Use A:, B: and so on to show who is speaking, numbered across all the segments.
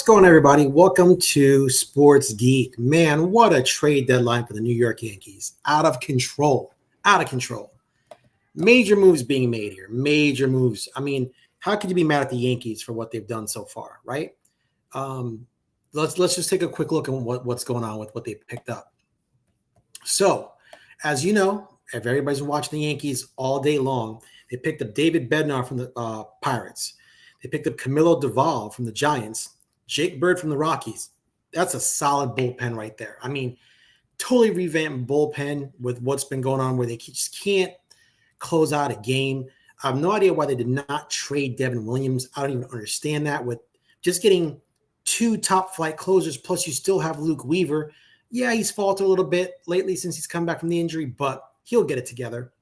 A: What's going on, everybody? Welcome to Sports Geek. Man, what a trade deadline for the New York Yankees. Out of control. Out of control. Major moves being made here. Major moves. I mean, how could you be mad at the Yankees for what they've done so far, right? Let's just take a quick look at what's going on with what they picked up. So, as you know, if everybody's been watching the Yankees all day long, they picked up David Bednar from the Pirates. They picked up Camilo Doval from the Giants, Jake Bird from the Rockies. That's a solid bullpen right there. I mean, totally revamped bullpen with what's been going on where they just can't close out a game. I have no idea why they did not trade Devin Williams. I don't even understand that. With just getting two top flight closers, plus you still have Luke Weaver. Yeah, he's faltered a little bit lately since he's come back from the injury, but he'll get it together.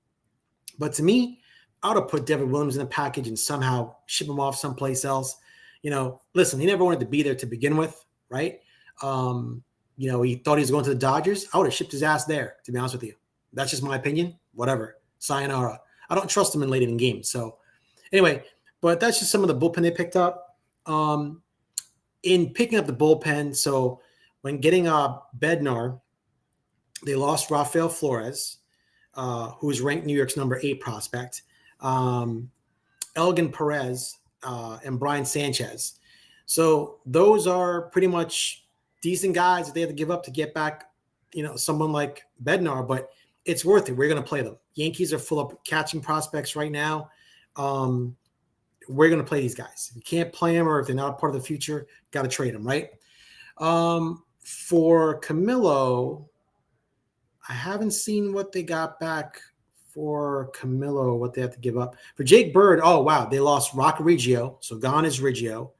A: But to me, I would have put Devin Williams in a package and somehow ship him off someplace else. You know, listen, he never wanted to be there to begin with, right? He thought he was going to the Dodgers. I would have shipped his ass there, to be honest with you. That's just my opinion. Whatever. Sayonara. I don't trust him in late inning games. So anyway, but that's just some of the bullpen they picked up. In picking up the bullpen, so when getting Bednar, they lost Rafael Flores, who is ranked New York's number 8 prospect. Elgin Perez and Brian Sanchez. So those are pretty much decent guys that they have to give up to get back, someone like Bednar, but it's worth it. We're going to play them. Yankees are full of catching prospects right now. We're going to play these guys. If you can't play them or if they're not a part of the future, got to trade them, right? For Camilo, I haven't seen what they got back for Camilo, what they have to give up. For Jake Bird, oh, wow, they lost Rock Riggio, so gone is Riggio,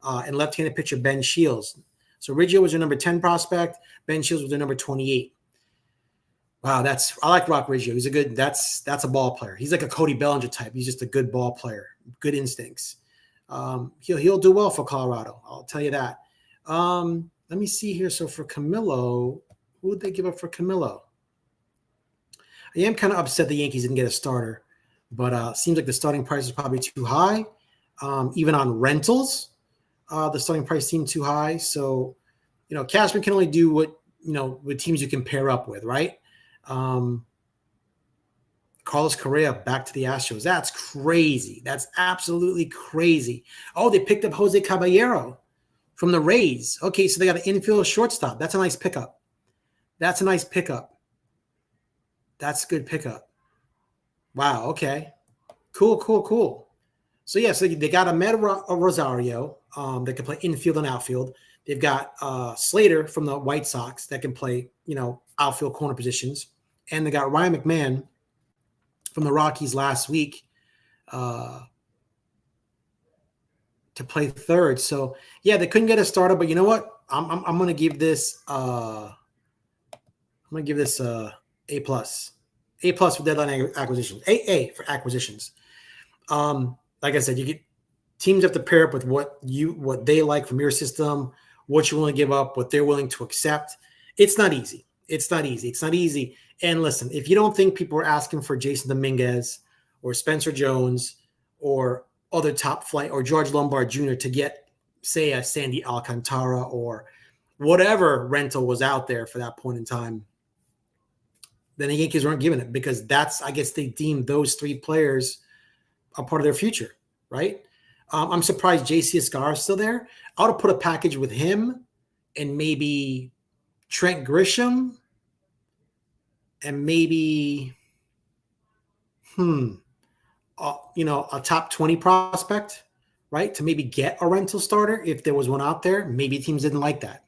A: and left-handed pitcher Ben Shields. So Riggio was their number 10 prospect. Ben Shields was their number 28. Wow, I like Rock Riggio. He's that's a ball player. He's like a Cody Bellinger type. He's just a good ball player, good instincts. He'll do well for Colorado. I'll tell you that. Let me see here. So for Camilo, who would they give up for Camilo? I am kind of upset the Yankees didn't get a starter, but seems like the starting price is probably too high. Even on rentals, the starting price seemed too high. So, Cashman can only do what, with teams you can pair up with, right? Carlos Correa back to the Astros. That's crazy. That's absolutely crazy. Oh, they picked up Jose Caballero from the Rays. Okay, so they got an infield shortstop. That's a nice pickup. That's a good pickup. Wow, okay. Cool. So, yeah, so they got Ahmed Rosario that can play infield and outfield. They've got Slater from the White Sox that can play, outfield corner positions. And they got Ryan McMahon from the Rockies last week to play third. So, yeah, they couldn't get a starter, but you know what? I'm going to give this A+. A+ for deadline acquisitions. AA for acquisitions. Like I said, you get teams have to pair up with what they like from your system, what you're willing to give up, what they're willing to accept. It's not easy. And listen, if you don't think people are asking for Jason Dominguez or Spencer Jones or other top flight or George Lombard Jr. to get, say, a Sandy Alcantara or whatever rental was out there for that point in time, then the Yankees weren't giving it because I guess they deemed those 3 players a part of their future, right? I'm surprised JC Escar is still there. I would have put a package with him and maybe Trent Grisham and maybe, a top 20 prospect, right? To maybe get a rental starter if there was one out there. Maybe teams didn't like that,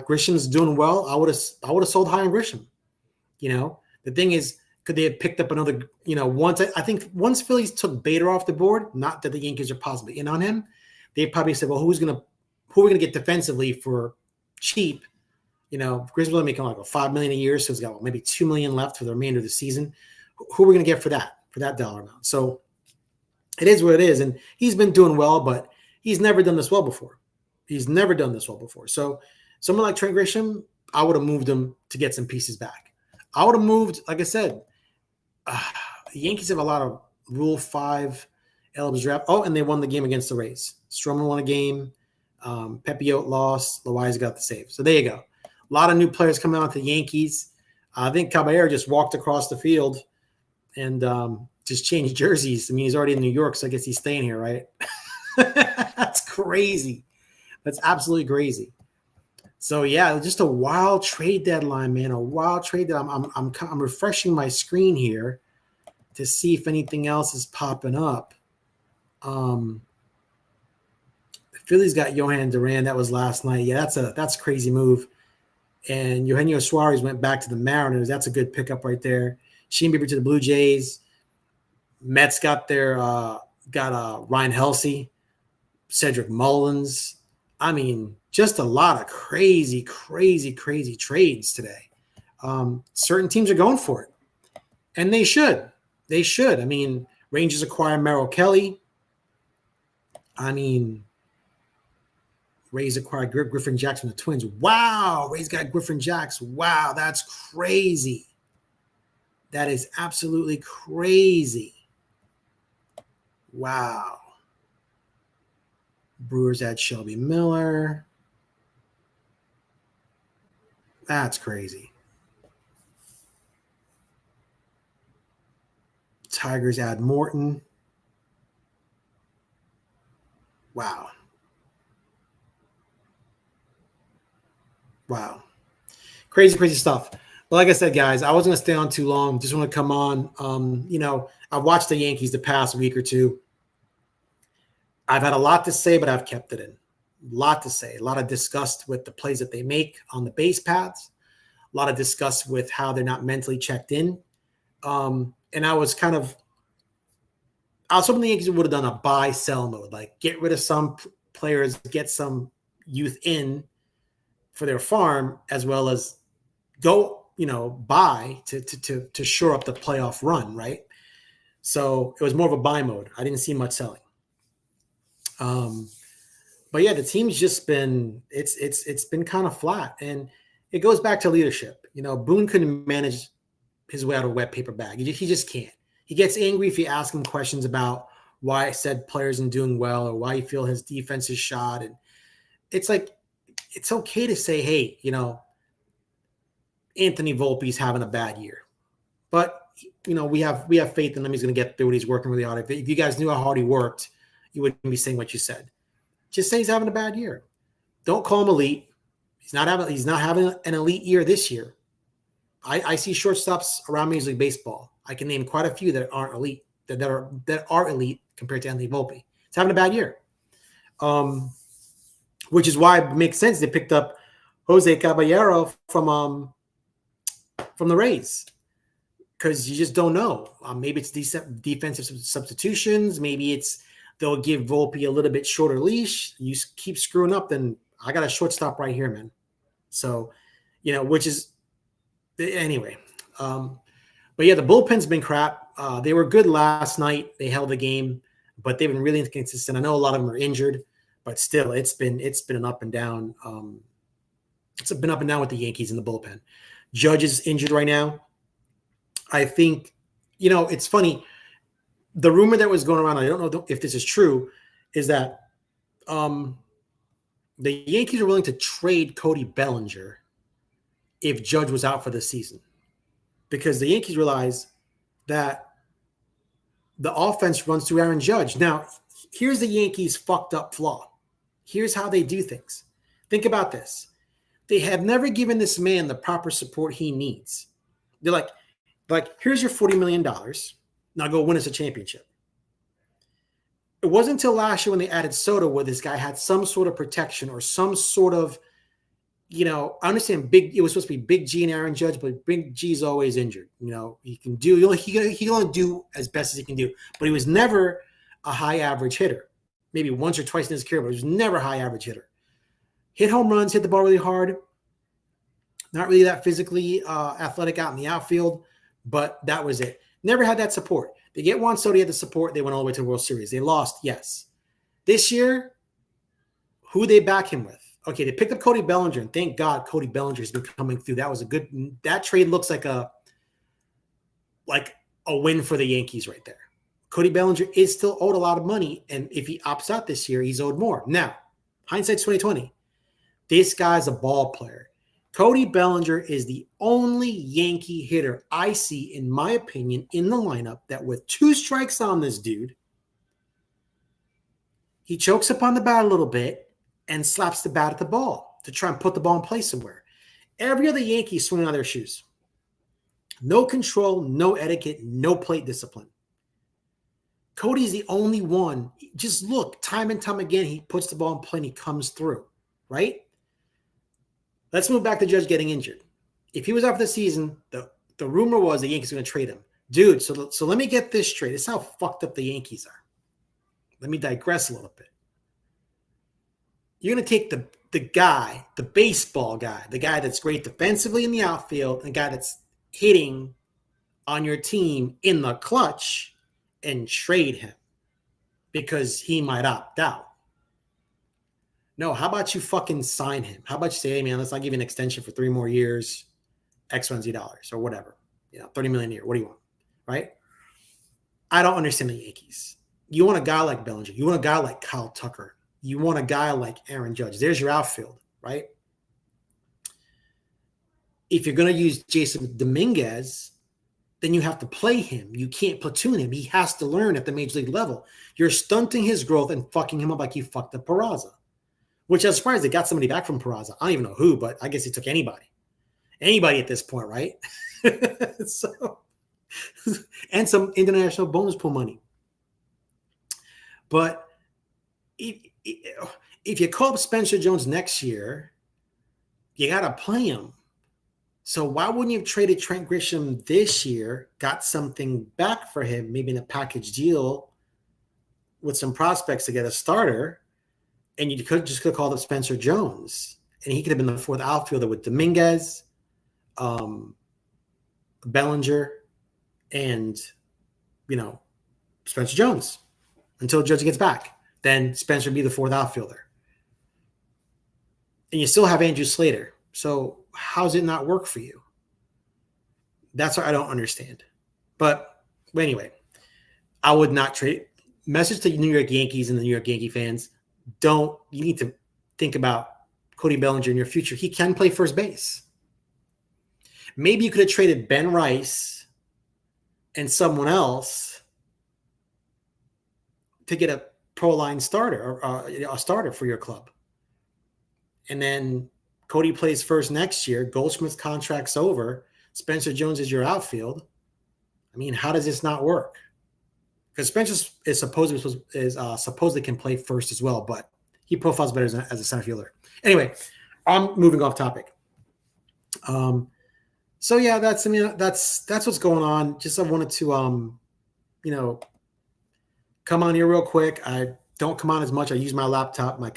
A: Grisham's doing well. I would have sold high on Grisham. The thing is, could they have picked up another, once Phillies took Bader off the board, not that the Yankees are possibly in on him, they probably said, well, who are we going to get defensively for cheap? Grisham's only making like $5 million a year, so he's got maybe $2 million left for the remainder of the season. Who are we going to get for that dollar amount? So it is what it is, and he's been doing well, but he's never done this well before. So someone like Trent Grisham, I would have moved him to get some pieces back. I would have moved, like I said, the Yankees have a lot of Rule 5 eligible draft. Oh, and they won the game against the Rays. Stroman won a game. Pepiot lost. Loaiza got the save. So there you go. A lot of new players coming out to the Yankees. I think Caballero just walked across the field and just changed jerseys. I mean, he's already in New York, so I guess he's staying here, right? That's crazy. That's absolutely crazy. So yeah, just a wild trade deadline, man. A wild trade. I'm refreshing my screen here to see if anything else is popping up. The Phillies got Johan Duran. That was last night. Yeah, that's a crazy move. And Eugenio Suarez went back to the Mariners. That's a good pickup right there. Shane Bieber to the Blue Jays. Mets got their Ryan Helsey, Cedric Mullins. I mean, just a lot of crazy trades today. Certain teams are going for it, and they should. They should. I mean, Rangers acquire Merrill Kelly. I mean, Rays acquired Griffin Jacks from the Twins. Wow, Rays got Griffin Jacks. Wow, that's crazy. That is absolutely crazy. Wow. Brewers had Shelby Miller. That's crazy. Tigers add Morton. Wow. Wow. Crazy stuff. But like I said, guys, I wasn't going to stay on too long. Just want to come on. I watched the Yankees the past week or two. I've had a lot to say, but I've kept it in. A lot to say. A lot of disgust with the plays that they make on the base paths. A lot of disgust with how they're not mentally checked in. And I was hoping the Yankees would have done a buy-sell mode, like get rid of some players, get some youth in for their farm, as well as go, buy to shore up the playoff run, right? So it was more of a buy mode. I didn't see much selling. But yeah, the team's just been it's been kind of flat, and it goes back to leadership. Boone couldn't manage his way out of a wet paper bag. He just can't. He gets angry if you ask him questions about why said players aren't doing well or why you feel his defense is shot. And it's like, it's okay to say, hey, Anthony Volpe's having a bad year, but we have faith in him. He's going to get through it. He's working really hard. If you guys knew how hard he worked, you wouldn't be saying what you said. Just say he's having a bad year. Don't call him elite. He's not having an elite year this year. I see shortstops around Major League Baseball. I can name quite a few that aren't elite, that are elite compared to Anthony Volpe. He's having a bad year, which is why it makes sense they picked up Jose Caballero from the Rays, because you just don't know. Maybe it's defensive substitutions. Maybe they'll give Volpe a little bit shorter leash. You keep screwing up, then I got a shortstop right here, man. So, which is anyway. But yeah, the bullpen's been crap. They were good last night. They held the game, but they've been really inconsistent. I know a lot of them are injured, but still, it's been an up and down. It's been up and down with the Yankees in the bullpen. Judge is injured right now. I think, it's funny. The rumor that was going around, I don't know if this is true, is that the Yankees are willing to trade Cody Bellinger if Judge was out for the season, because the Yankees realize that the offense runs through Aaron Judge. Now, here's the Yankees' fucked up flaw. Here's how they do things. Think about this. They have never given this man the proper support he needs. They're like, here's your $40 million. Now go win us a championship. It wasn't until last year when they added Soto where this guy had some sort of protection or some sort of, I understand it was supposed to be Big G and Aaron Judge, but Big G's always injured. He can only do as best as he can do, but he was never a high average hitter. Maybe once or twice in his career, but he was never a high average hitter. Hit home runs, hit the ball really hard. Not really that physically athletic out in the outfield, but that was it. Never had that support. They get Juan Soto, had the support. They went all the way to the World Series. They lost, yes. This year, who they back him with? Okay, they picked up Cody Bellinger, and thank God Cody Bellinger has been coming through. That trade looks like a win for the Yankees right there. Cody Bellinger is still owed a lot of money, and if he opts out this year, he's owed more. Now, Hindsight's 2020. This guy's a ball player. Cody Bellinger is the only Yankee hitter I see, in my opinion, in the lineup that with 2 strikes on this dude, he chokes up on the bat a little bit and slaps the bat at the ball to try and put the ball in place somewhere. Every other Yankee is swinging on their shoes. No control, no etiquette, no plate discipline. Cody's the only one. Just look, time and time again, he puts the ball in play and he comes through, right? Let's move back to Judge getting injured. If he was out for the season, the rumor was the Yankees were going to trade him. Dude, so let me get this straight. This is how fucked up the Yankees are. Let me digress a little bit. You're going to take the guy, the baseball guy, the guy that's great defensively in the outfield, the guy that's hitting on your team in the clutch, and trade him because he might opt out. No, how about you fucking sign him? How about you say, hey, man, let's not give you an extension for 3 more years, X, Y, Z dollars or whatever. $30 million a year. What do you want? Right? I don't understand the Yankees. You want a guy like Bellinger. You want a guy like Kyle Tucker. You want a guy like Aaron Judge. There's your outfield, right? If you're going to use Jason Dominguez, then you have to play him. You can't platoon him. He has to learn at the major league level. You're stunting his growth and fucking him up like you fucked up Peraza, which I was surprised they got somebody back from Peraza. I don't even know who, but I guess he took anybody. Anybody at this point, right? So, and some international bonus pool money. But if you call up Spencer Jones next year, you got to play him. So why wouldn't you have traded Trent Grisham this year, got something back for him, maybe in a package deal with some prospects to get a starter, and you could have called up Spencer Jones, and he could have been the 4th outfielder with Dominguez, Bellinger, and, Spencer Jones until Judge gets back. Then Spencer would be the 4th outfielder. And you still have Andrew Slater. So how's it not work for you? That's what I don't understand. But anyway, I would not trade. Message to New York Yankees and the New York Yankee fans, you need to think about Cody Bellinger in your future. He can play first base. Maybe you could have traded Ben Rice and someone else to get a pro line starter or a starter for your club. And then Cody plays first next year. Goldschmidt's contract's over. Spencer Jones is your outfield. I mean, how does this not work? Because Spencer is supposedly can play first as well, but he profiles better as a center fielder. Anyway, I'm moving off topic. So yeah, that's what's going on. Just I wanted to come on here real quick. I don't come on as much. I use my laptop. My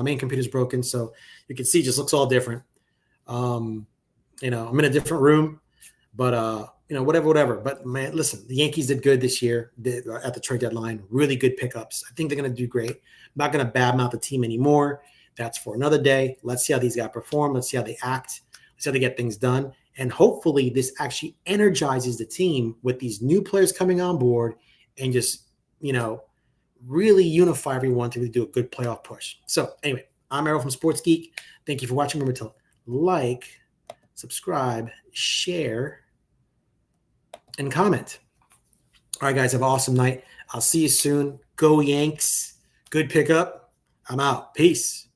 A: main computer's broken, so you can see it just looks all different. I'm in a different room, but whatever. But man, listen, the Yankees did good this year at the trade deadline. Really good pickups. I think they're going to do great. I'm not going to badmouth the team anymore. That's for another day. Let's see how these guys perform. Let's see how they act. Let's see how they get things done. And hopefully this actually energizes the team with these new players coming on board and just, really unify everyone to do a good playoff push. So anyway, I'm Errol from Sports Geek. Thank you for watching. Remember to like, subscribe, share, and comment. All right, guys, have an awesome night. I'll see you soon. Go Yanks. Good pickup. I'm out. Peace.